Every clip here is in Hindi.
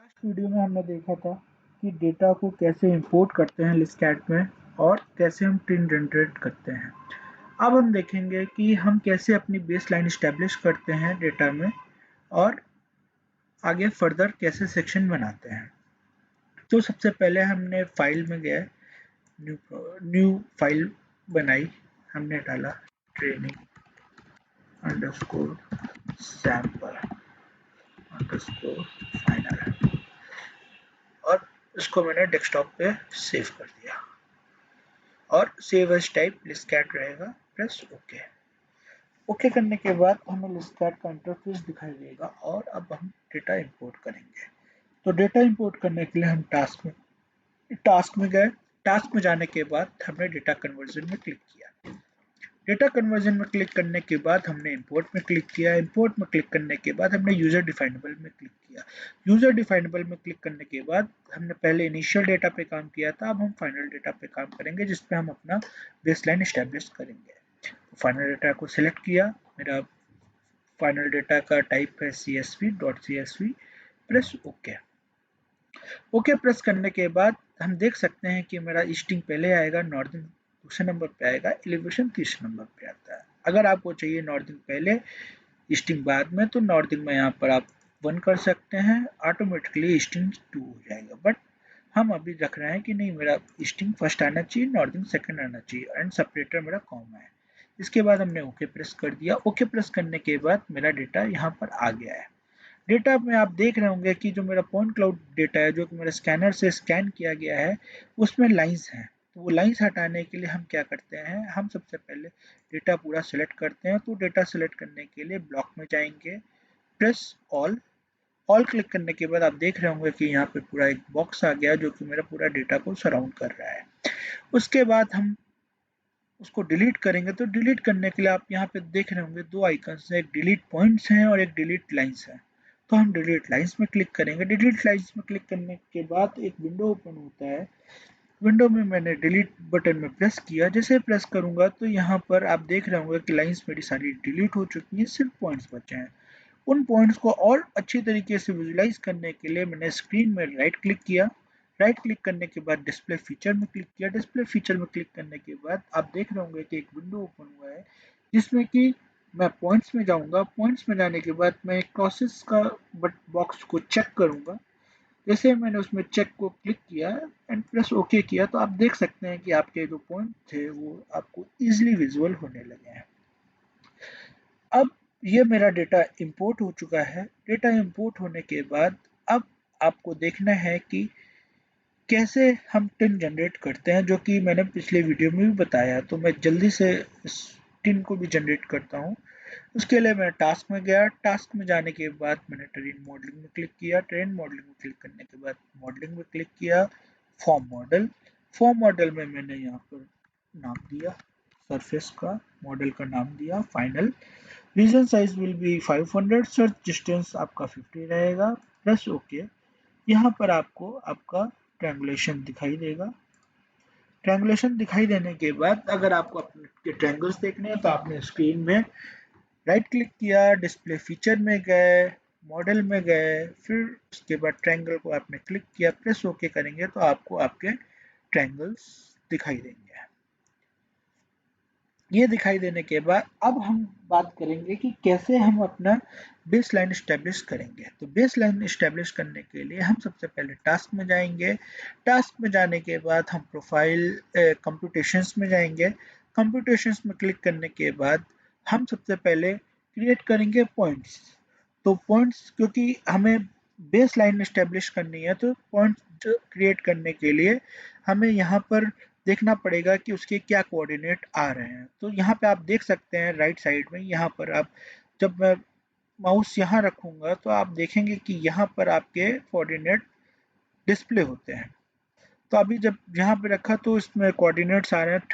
लास्ट वीडियो में हमने देखा था कि डेटा को कैसे इंपोर्ट करते हैं लिस्टकैट में और कैसे हम ट्रिन जनरेट करते हैं। अब हम देखेंगे कि हम कैसे अपनी बेसलाइन इस्टेब्लिश करते हैं डेटा में और आगे फर्दर कैसे सेक्शन बनाते हैं। तो सबसे पहले हमने फाइल में गए, न्यू फाइल बनाई, हमने डाला training underscore sample underscore final और इसको मैंने डेस्कटॉप पे सेव कर दिया और सेव एज टाइप लिस्टकैट रहेगा। Press okay. ओके करने के बाद हमें लिस्टकैट का इंटरफेस दिखाई देगा और अब हम डेटा इंपोर्ट करेंगे। तो डेटा इंपोर्ट करने के लिए हम टास्क में गए। टास्क में जाने के बाद हमने डेटा कन्वर्जन में क्लिक किया। डेटा कन्वर्जन में क्लिक करने के बाद हमने इंपोर्ट में क्लिक किया। इंपोर्ट में क्लिक करने के बाद हमने यूजर डिफाइनेबल में क्लिक किया। यूजर डिफाइनेबल में क्लिक करने के बाद हमने पहले इनिशियल डेटा पे काम किया था, अब हम फाइनल डेटा पे काम करेंगे जिसपे हम अपना बेसलाइन एस्टेब्लिश करेंगे। तो फाइनल डेटा को सिलेक्ट किया, मेरा फाइनल डेटा का टाइप है csv.csv। Press okay. Okay press करने के बाद हम देख सकते हैं कि मेरा ईस्टिंग पहले आएगा, नॉर्दर्न दूसरे नंबर पे आएगा, एलिवेशन तीसरे नंबर पे आता है। अगर आपको चाहिए नॉर्दर्न पहले ईस्टिंग बाद में तो नॉर्दर्न में यहाँ पर आप 1 कर सकते हैं, ऑटोमेटिकली ईस्टिंग 2 हो जाएगा। बट हम अभी रख रहे हैं कि नहीं, मेरा ईस्टिंग फर्स्ट आना चाहिए, नॉर्दर्न सेकंड आना चाहिए एंड सेपरेटर मेरा कॉमा है। इसके बाद हमने ओके प्रेस कर दिया। ओके प्रेस करने के बाद मेरा डेटा यहाँ पर आ गया है। डेटा में आप देख रहे होंगे कि जो मेरा पॉइंट क्लाउड डेटा है, जो कि मेरे स्कैनर से स्कैन किया गया है, उसमें लाइंस हैं। तो वो लाइंस हटाने के लिए हम क्या करते हैं, हम सबसे पहले डेटा पूरा सिलेक्ट करते हैं। तो डेटा सिलेक्ट करने के लिए ब्लॉक में जाएंगे, प्रेस ऑल क्लिक करने के बाद आप देख रहे होंगे कि यहाँ पे पूरा एक बॉक्स आ गया जो कि मेरा पूरा डेटा को सराउंड कर रहा है। उसके बाद हम उसको डिलीट करेंगे। तो डिलीट करने के लिए आप यहाँ पे देख रहे होंगे 2 आइकन्स हैं, एक डिलीट पॉइंट्स हैं और एक डिलीट लाइंस है। तो हम डिलीट लाइंस में क्लिक करेंगे। डिलीट लाइंस में क्लिक करने के बाद एक विंडो ओपन होता है। विंडो में मैंने डिलीट बटन में प्रेस किया। जैसे प्रेस करूंगा तो यहाँ पर आप देख रहे होंगे कि लाइंस मेरी सारी डिलीट हो चुकी हैं, सिर्फ पॉइंट्स बचे हैं। उन पॉइंट्स को और अच्छी तरीके से विजुलाइज करने के लिए मैंने स्क्रीन में राइट क्लिक किया। राइट क्लिक करने के बाद डिस्प्ले फीचर में क्लिक किया। डिस्प्ले फीचर में क्लिक करने के बाद आप देख रहे होंगे कि एक विंडो ओपन हुआ है जिसमें कि मैं पॉइंट्स में जाऊंगा। पॉइंट्स में जाने के बाद मैं क्रॉसेस का बॉक्स को चेक करूंगा। जैसे मैंने उसमें चेक को क्लिक किया एंड प्रेस ओके किया तो आप देख सकते हैं कि आपके जो पॉइंट थे वो आपको इजीली विजुअल होने लगे हैं। अब ये मेरा डेटा इंपोर्ट हो चुका है। डेटा इंपोर्ट होने के बाद अब आपको देखना है कि कैसे हम टिन जनरेट करते हैं, जो कि मैंने पिछले वीडियो में भी बताया। तो मैं जल्दी से इस टिन को भी जनरेट करता हूँ। उसके लिए मैं टास्क में गया। टास्क में जाने के बाद मैंने ट्रेन मॉडलिंग में क्लिक किया। ट्रेन मॉडलिंग में क्लिक करने के बाद मॉडलिंग में क्लिक किया। फॉर्म मॉडल में मैंने यहाँ पर नाम दिया सरफेस का, मॉडल का नाम दिया final. Reason size will be 500, search distance आपका 50 रहेगा। Press okay. यहाँ पर आपको आपका ट्रायंगुलेशन दिखाई देगा। ट्रायंगुलेशन दिखाई देने के बाद अगर आपको अपने ट्रायंगल्स देखने हैं तो आपने स्क्रीन में राइट क्लिक किया, डिस्प्ले फीचर में गए, मॉडल में गए, फिर उसके बाद ट्रायंगल को आपने क्लिक किया, प्रेस ओके करेंगे तो आपको आपके ट्रायंगल्स दिखाई देंगे। ये दिखाई देने के बाद अब हम बात करेंगे कि कैसे हम अपना बेस लाइन इस्टेब्लिश करेंगे। तो बेस लाइन इस्टेब्लिश करने के लिए हम सबसे पहले टास्क में जाएंगे। टास्क में जाने के बाद हम प्रोफाइल कंप्यूटेशंस में जाएंगे। कंप्यूटेशंस में क्लिक करने के बाद हम सबसे पहले क्रिएट करेंगे पॉइंट्स। तो पॉइंट्स, क्योंकि हमें बेस लाइन इस्टेब्लिश करनी है तो पॉइंट्स क्रिएट करने के लिए हमें यहाँ पर देखना पड़ेगा कि उसके क्या कोऑर्डिनेट आ रहे हैं। तो यहाँ पे आप देख सकते हैं राइट साइड में, यहाँ पर आप जब मैं माउस यहाँ रखूंगा तो आप देखेंगे कि यहाँ पर आपके कोऑर्डिनेट डिस्प्ले होते हैं। तो अभी जब यहाँ पे रखा तो इसमें कोऑर्डिनेट्स आ रहे हैं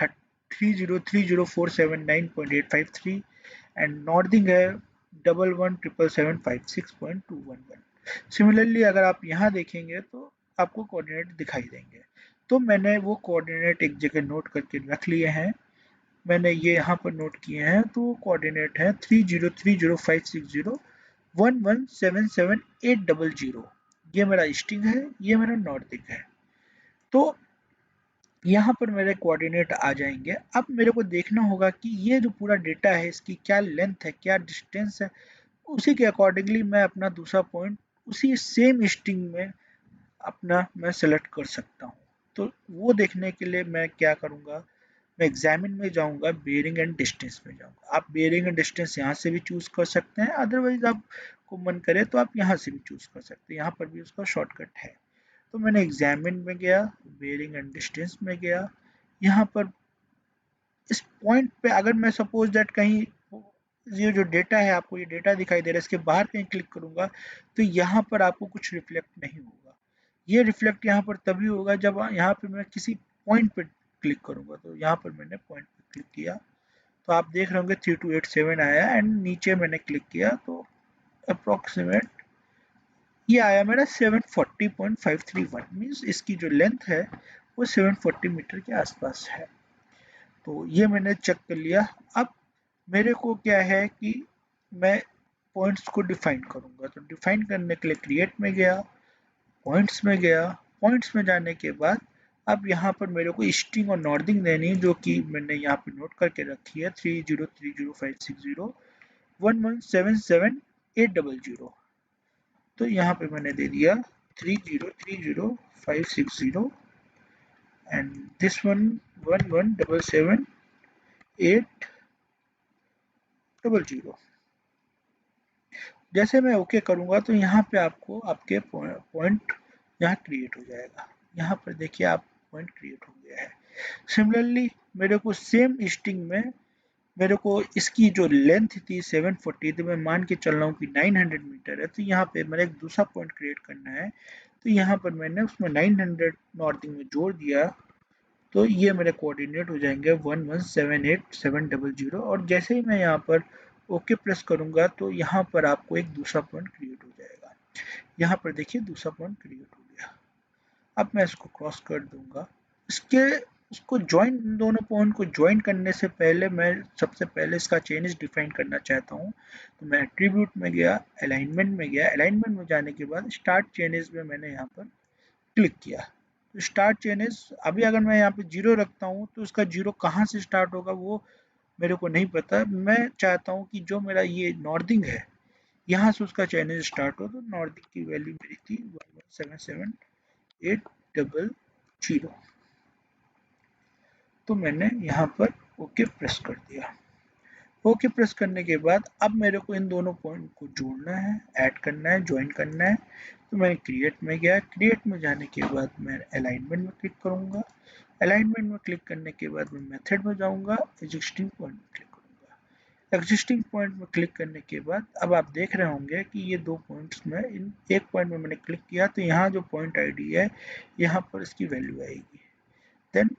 30304779.853 एंड नॉर्दिंग है 117775.6.211। सिमिलरली अगर आप यहाँ देखेंगे तो आपको कोऑर्डिनेट दिखाई देंगे। तो मैंने वो कोऑर्डिनेट एक जगह नोट करके रख लिए हैं। मैंने ये यहाँ पर नोट किए हैं। तो कोऑर्डिनेट है 30305601177800। ये मेरा ईस्टिंग है, ये मेरा नॉर्दिक है। तो यहाँ पर मेरे कोऑर्डिनेट आ जाएंगे। अब मेरे को देखना होगा कि ये जो पूरा डेटा है इसकी क्या लेंथ है, क्या डिस्टेंस है, उसी के अकॉर्डिंगली मैं अपना दूसरा पॉइंट उसी सेम ईस्टिंग में अपना मैं सेलेक्ट कर सकता हूँ। तो वो देखने के लिए मैं क्या करूँगा, मैं एग्जामिन में जाऊँगा, बेयरिंग एंड डिस्टेंस में जाऊँगा। आप बेयरिंग एंड डिस्टेंस यहाँ से भी चूज़ कर सकते हैं, अदरवाइज आपको मन करे तो आप यहाँ से भी चूज़ कर सकते हैं, यहाँ पर भी उसका शॉर्टकट है। तो मैंने एग्जामिन में गया, बेयरिंग एंड डिस्टेंस में गया, यहाँ पर इस पॉइंट पे अगर मैं सपोज दैट कहीं ये जो डेटा है, आपको ये डेटा दिखाई दे रहा है, इसके बाहर कहीं क्लिक करूंगा तो यहाँ पर आपको कुछ रिफ्लेक्ट नहीं होगा। ये रिफ्लेक्ट यहाँ पर तभी होगा जब यहाँ पे मैं किसी पॉइंट पे क्लिक करूंगा। तो यहाँ पर मैंने पॉइंट पे क्लिक किया तो आप देख रहे होंगे 3287 आया, एंड नीचे मैंने क्लिक किया तो अप्रोक्सीमेट ये आया मेरा 740.531, मीन्स इसकी जो लेंथ है वो 740 मीटर के आसपास है। तो ये मैंने चेक कर लिया। अब मेरे को क्या है कि मैं पॉइंट्स को डिफाइन करूंगा। तो डिफाइन करने के लिए क्रिएट में गया, पॉइंट्स में गया, पॉइंट्स में जाने के बाद अब यहाँ पर मेरे को ईस्टिंग और नॉर्दिंग देनी है, जो कि मैंने यहाँ पे नोट करके रखी है 30300560 1177800। तो यहाँ पे मैंने दे दिया 30300560 एंड दिस वन 1177800। जैसे मैं ओके करूंगा तो यहाँ पे आपको आपके पॉइंट यहाँ क्रिएट हो जाएगा। यहाँ पर देखिए आप पॉइंट क्रिएट हो गया है। सिमिलरली मेरे को सेम ईस्टिंग में मेरे को इसकी जो लेंथ थी 740, तो मैं मान के चल रहा हूँ कि 900 मीटर है। तो यहाँ पे मैंने एक दूसरा पॉइंट क्रिएट करना है। तो यहाँ पर मैंने उसमें 900 नॉर्थिंग में जोड़ दिया। तो ये मेरे कोऑर्डिनेट हो जाएंगे 1178700। और जैसे ही मैं यहाँ पर ओके प्रेस करूंगा तो यहाँ पर आपको एक दूसरा पॉइंट क्रिएट हो जाएगा। यहाँ पर देखिए दूसरा पॉइंट क्रिएट हो गया। अब मैं इसको क्रॉस कर दूंगा। इसके उसको ज्वाइन, इन दोनों पॉइंट को ज्वाइन करने से पहले मैं सबसे पहले इसका चेंजेस डिफाइन करना चाहता हूँ। तो मैं एट्रीब्यूट में गया, अलाइनमेंट में गया, अलाइनमेंट में जाने के बाद स्टार्ट चेंजेस में मैंने यहाँ पर क्लिक किया। तो स्टार्ट चेंजेस, अभी अगर मैं यहाँ पे 0 रखता हूँ तो उसका 0 कहाँ से स्टार्ट होगा वो मेरे को नहीं पता। मैं चाहता हूँ कि जो मेरा ये नॉर्दिंग है यहाँ से उसका चेंजेस स्टार्ट हो। तो नॉर्दिंग की वैल्यू मेरी थी 1177800। तो मैंने यहाँ पर ओके प्रेस कर दिया। ओके प्रेस करने के बाद अब मेरे को इन दोनों पॉइंट को जोड़ना है, ऐड करना है, ज्वाइन करना है। तो मैं क्रिएट में गया, क्रिएट में जाने के बाद मैं अलाइनमेंट में क्लिक करूंगा। अलाइनमेंट में क्लिक करने के बाद मैं मेथड में जाऊंगा, एग्जिस्टिंग पॉइंट में क्लिक करूंगा। एग्जिस्टिंग पॉइंट में क्लिक करने के बाद अब आप देख रहे होंगे कि ये दो पॉइंट्स में, इन एक पॉइंट में मैंने क्लिक किया तो यहाँ जो पॉइंट आईडी है यहाँ पर इसकी वैल्यू आएगी। देन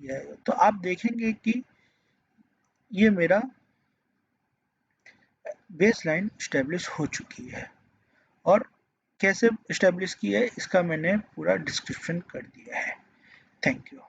ये आएगा। तो आप देखेंगे कि ये मेरा बेस लाइन स्टैब्लिश हो चुकी है। और कैसे स्टैब्लिश की है इसका मैंने पूरा डिस्क्रिप्शन कर दिया है। Thank you.